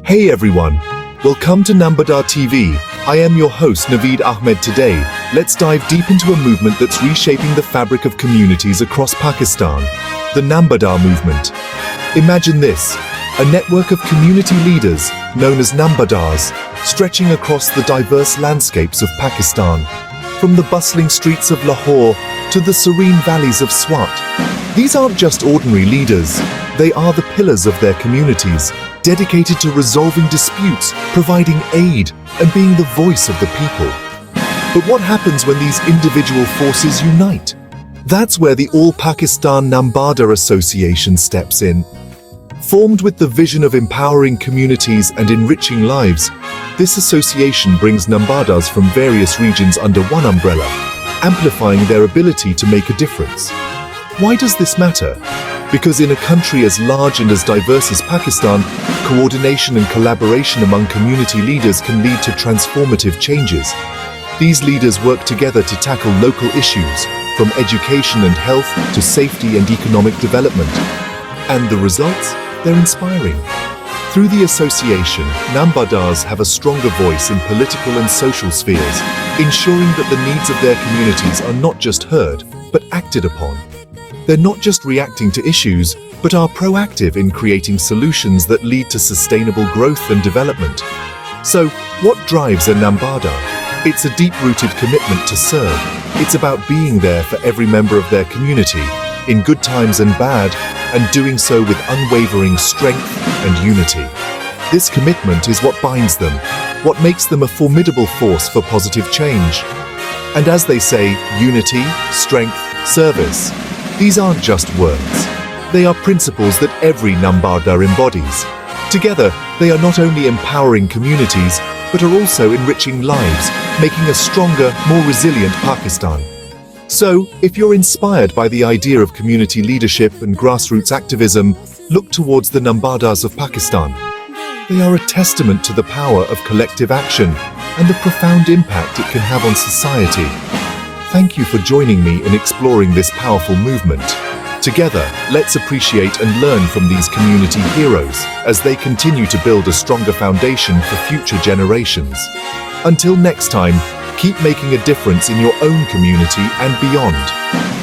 Hey everyone, welcome to Nambardar TV. I am your host Naveed Ahmed. Today, let's dive deep into a movement that's reshaping the fabric of communities across Pakistan, the Nambardar movement. Imagine this, a network of community leaders known as Nambardars, stretching across the diverse landscapes of Pakistan, from the bustling streets of Lahore to the serene valleys of Swat. These aren't just ordinary leaders, they are the pillars of their communities, dedicated to resolving disputes, providing aid, and being the voice of the people. But what happens when these individual forces unite? That's where the All Pakistan Nambardar Association steps in. Formed with the vision of empowering communities and enriching lives, this association brings Nambardars from various regions under one umbrella, amplifying their ability to make a difference. Why does this matter? Because in a country as large and as diverse as Pakistan, coordination and collaboration among community leaders can lead to transformative changes. These leaders work together to tackle local issues, from education and health to safety and economic development. And the results? They're inspiring. Through the association, Nambardars have a stronger voice in political and social spheres, ensuring that the needs of their communities are not just heard, but acted upon. They're not just reacting to issues, but are proactive in creating solutions that lead to sustainable growth and development. So, what drives a Nambardar? It's a deep-rooted commitment to serve. It's about being there for every member of their community, in good times and bad, and doing so with unwavering strength and unity. This commitment is what binds them, what makes them a formidable force for positive change. And as they say, unity, strength, service. These aren't just words. They are principles that every Nambardar embodies. Together, they are not only empowering communities, but are also enriching lives, making a stronger, more resilient Pakistan. So, if you're inspired by the idea of community leadership and grassroots activism, look towards the Nambardars of Pakistan. They are a testament to the power of collective action and the profound impact it can have on society. Thank you for joining me in exploring this powerful movement. Together, let's appreciate and learn from these community heroes as they continue to build a stronger foundation for future generations. Until next time, keep making a difference in your own community and beyond.